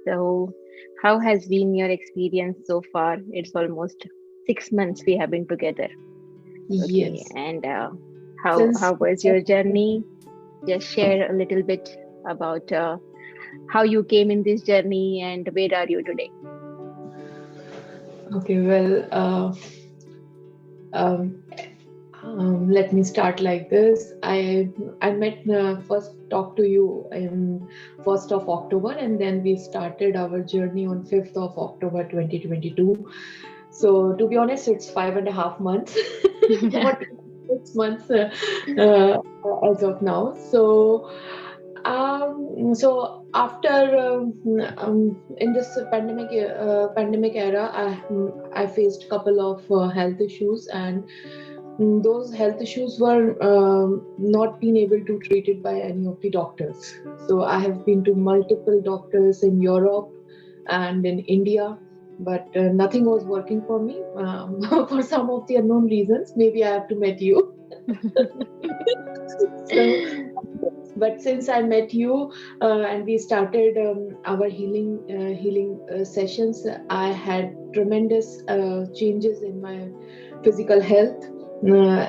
So, how has been your experience so far? It's almost 6 months we have been together. Okay, Yes. and how Since was your journey? Just share a little bit about how you came in this journey and where are you today? okay, well, um, let me start like this. I met first talked to you in 1st of October, and then we started our journey on 5th of October 2022. So to be honest, it's 5.5 months, not 6 months uh, as of now. So after in this pandemic era, I faced couple of health issues, and those health issues were not being able to treated by any of the doctors. So I have been to multiple doctors in Europe and in India, but nothing was working for me for some of the unknown reasons. Maybe I have to meet you. So, but since I met you and we started our healing sessions, I had tremendous changes in my physical health,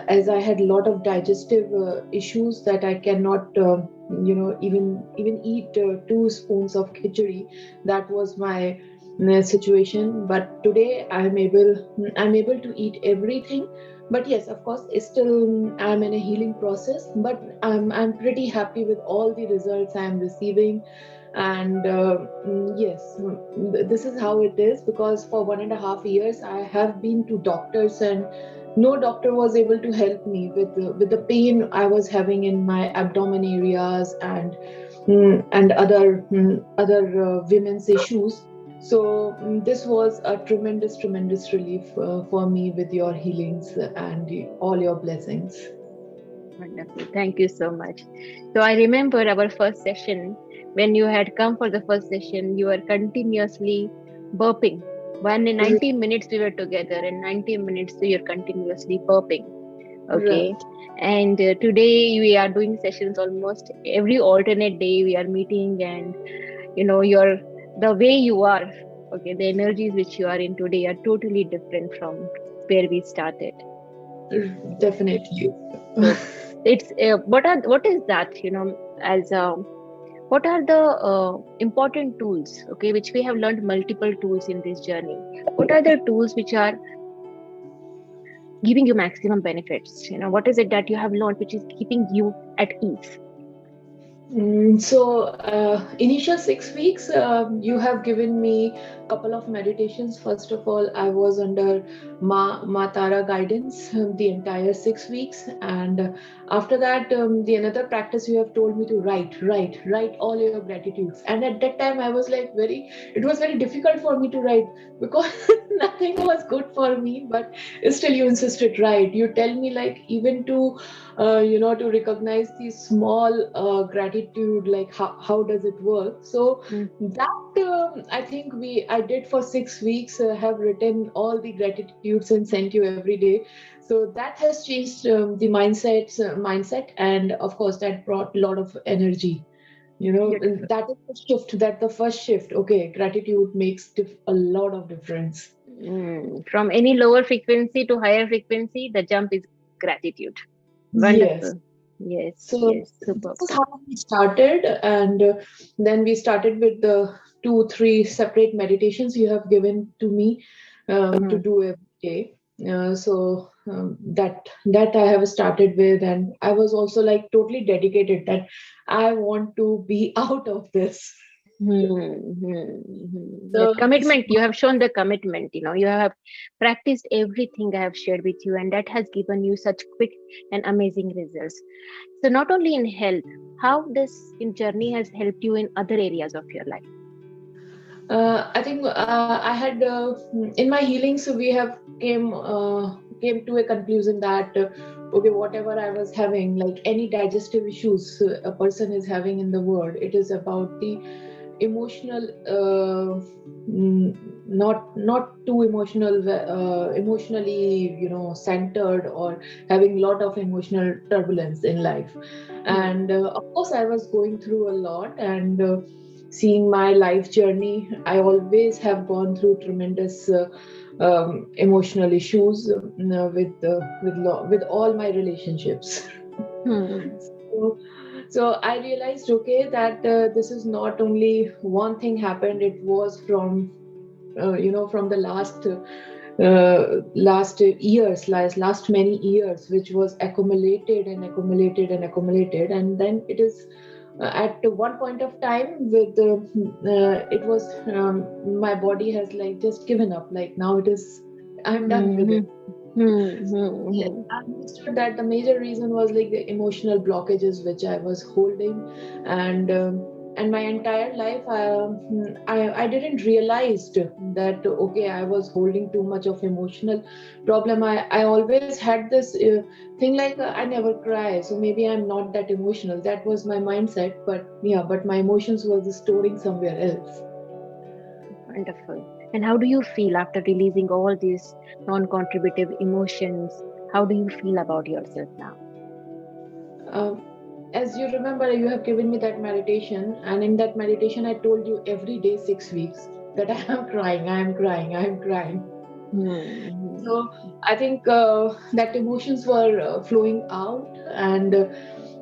as I had a lot of digestive issues that I cannot, even eat 2 spoons of khichdi. That was my situation. But today I'm able to eat everything. But yes, of course, it's still I'm in a healing process. But I'm pretty happy with all the results I'm receiving. And yes, this is how it is, because for 1.5 years I have been to doctors, and no doctor was able to help me with the pain I was having in my abdomen areas, and other women's issues. So this was a tremendous relief for me with your healings and all your blessings. Wonderful. Thank you so much. So I remember our first session. When you had come for the first session, you were continuously burping. One in 90 minutes we were together, and 90 minutes you're continuously burping. Right. Okay. And today we are doing sessions almost every alternate day. We are meeting, and you're the way you are. Okay, the energies which you are in today are totally different from where we started. Definitely. So it's what is that? As what are the important tools, okay, which we have learned multiple tools in this journey. What are the tools which are giving you maximum benefits? What is it that you have learned which is keeping you at ease? Initial 6 weeks, you have given me a couple of meditations. First of all, I was under Tara guidance the entire 6 weeks, and after that, the another practice you have told me to write all your gratitudes. And at that time, I was like it was very difficult for me to write, because nothing was good for me. But still, you insisted, write. You tell me, like, even to recognize the small gratitude, like how does it work. So Mm, that I think I did for 6 weeks, have written all the gratitudes and sent you every day. So that has changed mindset, and of course that brought a lot of energy. beautiful. That is the shift, that the first shift. Okay, gratitude makes a lot of difference. From any lower frequency to higher frequency, the jump is gratitude. Yes. Wonderful. Yes, So yes, this superb. is how we started, and then we started with the 2, 3 separate meditations you have given to me to Mm. do every day. That I have started with, and I was also like totally dedicated that I want to be out of this. That So this commitment, you have shown the commitment, you have practiced everything I have shared with you, and that has given you such quick and amazing results. So, not only in health, how this in journey has helped you in other areas of your life? I think I had in my healing, so we have came to a conclusion that okay, whatever I was having, like any digestive issues a person is having in the world, it is about the emotional, not too emotionally, centered, or having a lot of emotional turbulence in life. Hmm. And of course, I was going through a lot, and seeing my life journey, I always have gone through tremendous emotional issues with all my relationships. Hmm. So, so I realized, okay, that this is not only one thing happened. It was from from the last years, last many years, which was accumulated and accumulated and accumulated, and then it is at one point of time with it was my body has like just given up. Like now it is, I'm done with Hmm. it. Hmm. Yes, Hmm. I understood that the major reason was like the emotional blockages which I was holding, and my entire life I didn't realize that okay, I was holding too much of emotional problem. I always had this thing like I never cry, so maybe I'm not that emotional. That was my mindset, but yeah, but my emotions was storing somewhere else. Wonderful. And how do you feel after releasing all these non-contributive emotions? How do you feel about yourself now? Um, as you remember, you have given me that meditation, and in that meditation, I told you every day 6 weeks that I am crying, I am crying, I am crying. Hmm. So I think that emotions were flowing out, and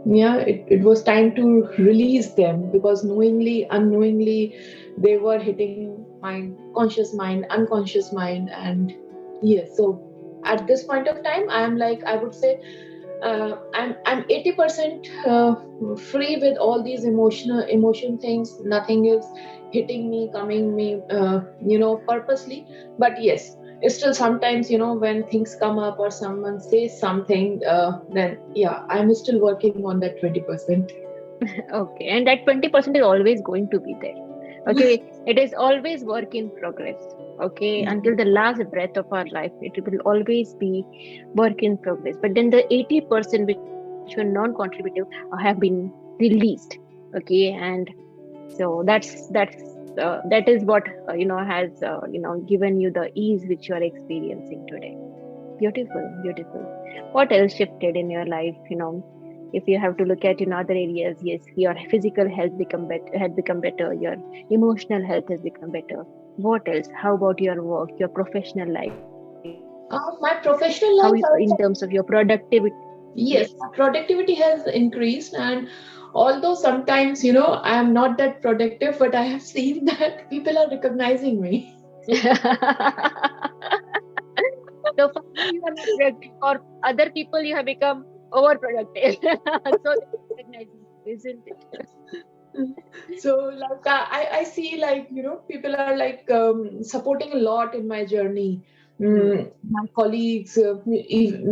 yeah, it was time to release them because knowingly, unknowingly, they were hitting my conscious mind, unconscious mind, and yes. So at this point of time, I'm like, I would say I'm 80% free with all these emotion things. Nothing is hitting me, coming me, purposely. But yes, it's still sometimes, when things come up or someone says something, then yeah, I'm still working on that 20%. Okay, and that 20% is always going to be there. Okay, it is always work in progress. Okay, until the last breath of our life, it will always be work in progress. But then the 80% which were non-contributive have been released. Okay, and so that is what has given you the ease which you are experiencing today. Beautiful, beautiful. What else shifted in your life? If you have to look at in other areas, yes, your physical health had become better, your emotional health has become better. What else? How about your work, your professional life? How My in terms of professional your life also. productivity? Yes. Yes, productivity has increased, and although sometimes, I am not that productive, but I have seen that people are recognizing me. So for you, you are not productive. For other people, you have become overproductive. So they recognize you, isn't it? So, like, I see, like, people are like supporting a lot in my journey. My colleagues,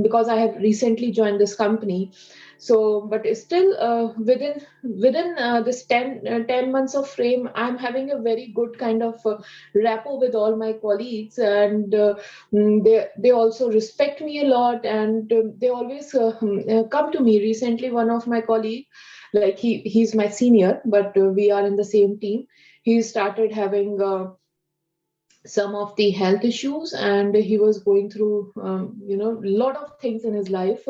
because I have recently joined this company, so but it's still within this 10 months of frame, I'm having a very good kind of rapport with all my colleagues, and they also respect me a lot, and they always come to me. Recently, one of my colleagues, like he's my senior, but we are in the same team. He started having some of the health issues, and he was going through a lot of things in his life.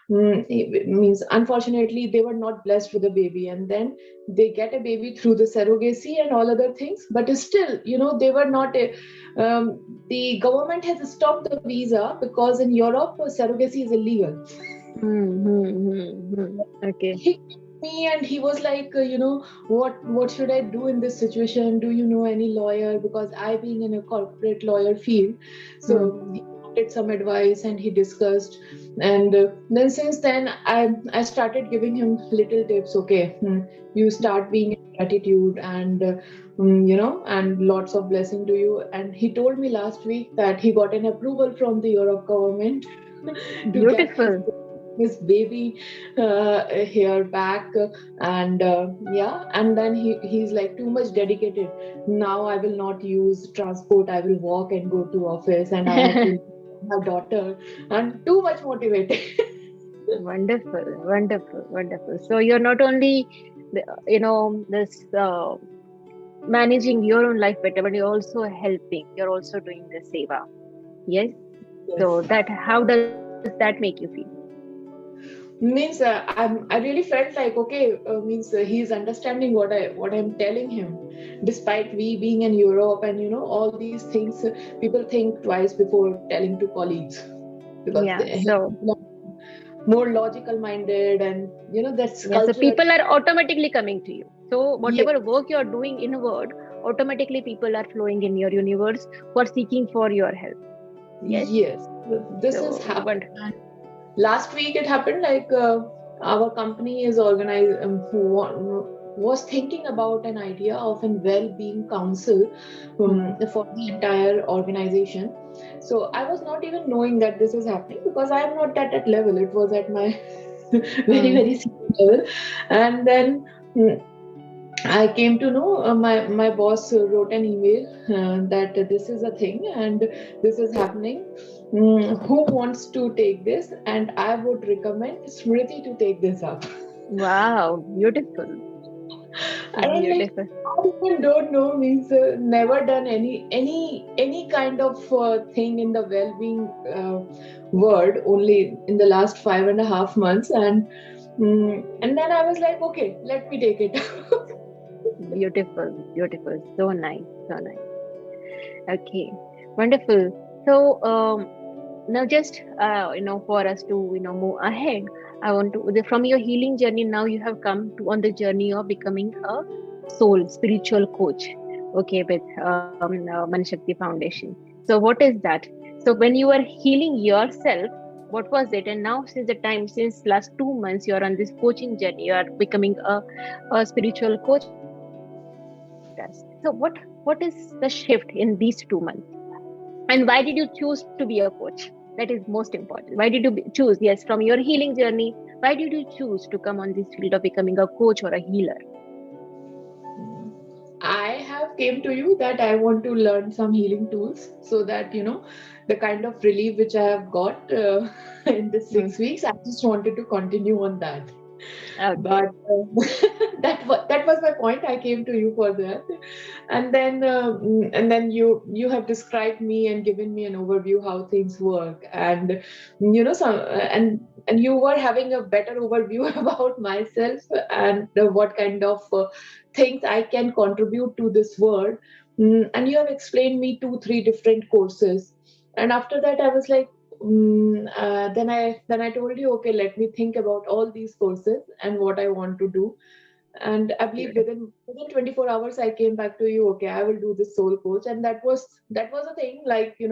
It means unfortunately they were not blessed with a baby, and then they get a baby through the surrogacy and all other things, but still, they were not the government has stopped the visa because in Europe surrogacy is illegal. Okay. He called me and he was like, what should I do in this situation? Do you know any lawyer? Because I being in a corporate lawyer field, so Hmm. he wanted some advice and he discussed. And then since then, I started giving him little tips. Okay, you start being in gratitude, and and lots of blessing to you. And he told me last week that he got an approval from the Europe government to get Beautiful. his baby here back, and yeah, and then he's like too much dedicated. Now I will not use transport, I will walk and go to office, and I have to my daughter, and too much motivated. Wonderful, wonderful, wonderful. So you're not only, this managing your own life better, but you're also helping. You're also doing the seva. Yes. Yes. So that how does that make you feel? means I really felt like, okay, means he's understanding what I'm telling him, despite we being in Europe and all these things. People think twice before telling to colleagues, because Yeah. they So more logical minded, and that's yeah, so culture. people are automatically coming to you. So Yes, whatever work you're doing inward, automatically people are flowing in your universe who are seeking for your help. Yes. yes, this has So happened. wonderful. And last week it happened, like our company is organized, was thinking about an idea of a well-being council Hmm. for the entire organization. So I was not even knowing that this is happening, because I am not at that level. It was at my very Hmm. very senior level. And then I came to know, my boss wrote an email that this is a thing and this is happening. Who wants to take this? And I would recommend Smriti to take this up. Wow, beautiful. I was like, Beautiful. I even don't know, means never done any kind of thing in the well-being word, only in the last 5.5 months. And then I was like, okay, let me take it. Beautiful. Beautiful. So nice. So nice. Okay. Wonderful. So now just for us to move ahead, I want to from your healing journey, now you have come to on the journey of becoming a soul spiritual coach, okay, with Manishakti Foundation. So what is that? So when you were healing yourself, what was it? And now since the time, since last 2 months, you are on this coaching journey, you are becoming a spiritual coach for us. So what is the shift in these 2 months? And why did you choose to be a coach? That is most important. Why did you choose? Yes, from your healing journey, why did you choose to come on this field of becoming a coach or a healer? I have came to you that I want to learn some healing tools, so that the kind of relief which I have got in this Hmm. 6 weeks. I just wanted to continue on that. Okay. But that was my point. I came to you for that. And then you have described me and given me an overview how things work. And some and you were having a better overview about myself, and what kind of things I can contribute to this world. And you have explained me 2 3 different courses. And after that I was like, then I told you, okay, let me think about all these courses and what I want to do. And I believe Beautiful. within 24 hours I came back to you, okay, I will do this soul coach. And that was a thing, like it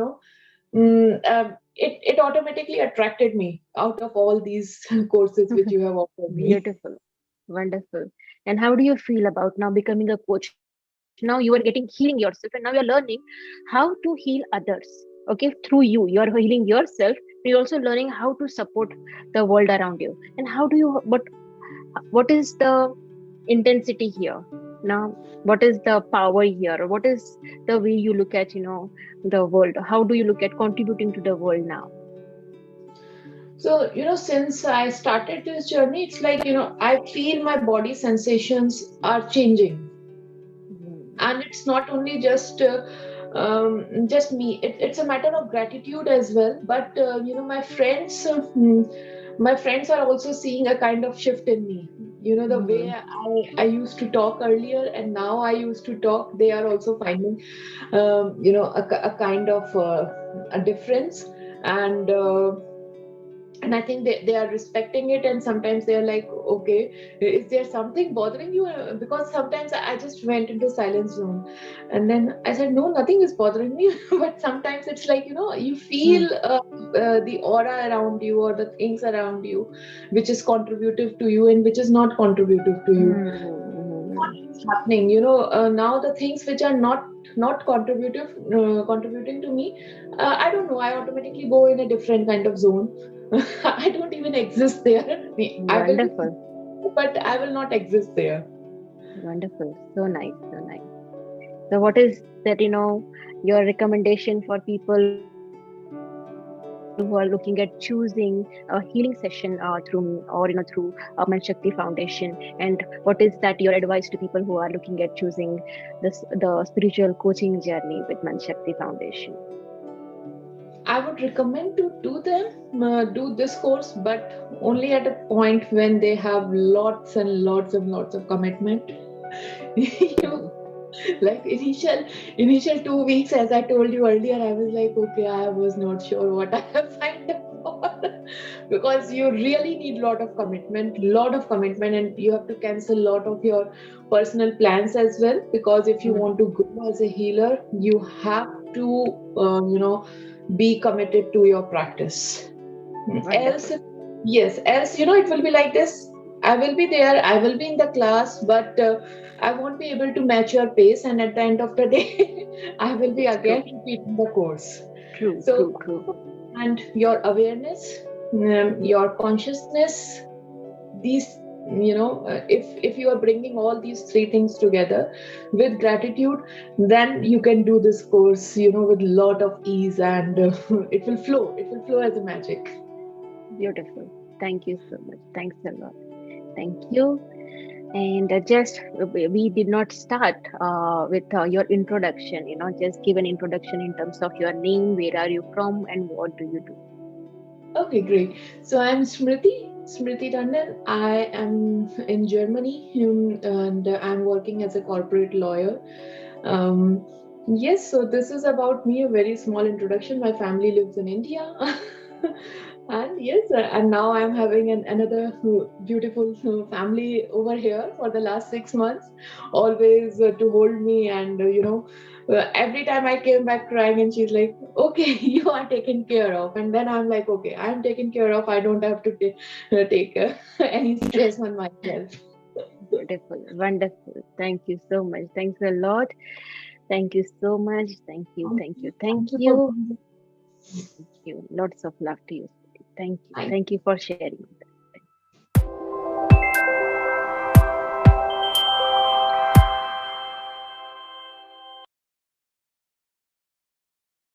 automatically attracted me out of all these courses which you have offered me. Beautiful. Wonderful. And how do you feel about now becoming a coach? Now you are getting healing yourself, and now you're learning how to heal others. Okay, through you, you are healing yourself. You're also learning how to support the world around you. And how do you? What is the intensity here now? What is the power here? What is the way you look at the world? How do you look at contributing to the world now? So, since I started this journey, it's like, I feel my body sensations are changing. Hmm. And it's not only just me, it's a matter of gratitude as well. But, my friends are also seeing a kind of shift in me. The way Hmm. I used to talk earlier and now I used to talk, they are also finding, a kind of a difference. And I think they are respecting it. And sometimes they are like, okay, is there something bothering you? Because sometimes I just went into silence zone, and then I said, no, nothing is bothering me. But sometimes it's like, you Hmm. feel the aura around you, or the things around you, which is contributive to you and which is not contributive to you. Hmm. What is happening, now the things which are not contributing to me, I don't know, I automatically go in a different kind of zone. I don't even exist there. I will be, Wonderful. but I will not exist there. Wonderful. So nice. So nice. So, what is that, your recommendation for people who are looking at choosing a healing session through me, or, through Manshakti Foundation? And what is that your advice to people who are looking at choosing the spiritual coaching journey with Manshakti Foundation? I would recommend to do them, do this course, but only at a point when they have lots and lots of commitment. Mhm. You like initial 2 weeks, as I told you earlier, I was like, okay, I was not sure what I have signed up for, because you really need lot of commitment, and you have to cancel a lot of your personal plans as well, because if you want to grow as a healer, you have to be committed to your practice. Else, Wonderful. yes, else, it will be like this. I will be there, I will be in the class, but I won't be able to match your pace, and at the end of the day I will be It's true. again repeating the course. True, So, true, true. and your awareness, your consciousness, these, if you are bringing all these three things together with gratitude, then you can do this course, with lot of ease, and it will flow as a magic. Beautiful. Thank you so much. Thanks a lot. Thank you. And just we did not start with your introduction. Just give an introduction in terms of your name, where are you from, and what do you do? Okay, great. So I'm Smruti Tandon. I am in Germany, and I'm working as a corporate lawyer. Um, yes, so this is about me, a very small introduction. My family lives in India. And yes, and now I'm having another beautiful family over here for the last 6 months, always to hold me, and every time I came back crying, and she's like, "Okay, you are taken care of," and then I'm like, "Okay, I'm taken care of. I don't have to take any stress on myself." Beautiful, wonderful. Thank you so much. Thanks a lot. Thank you so much. Thank you, thank you, thank Thank you for you. being Thank you. Lots of love to you. Thank you. here. Thank you for sharing.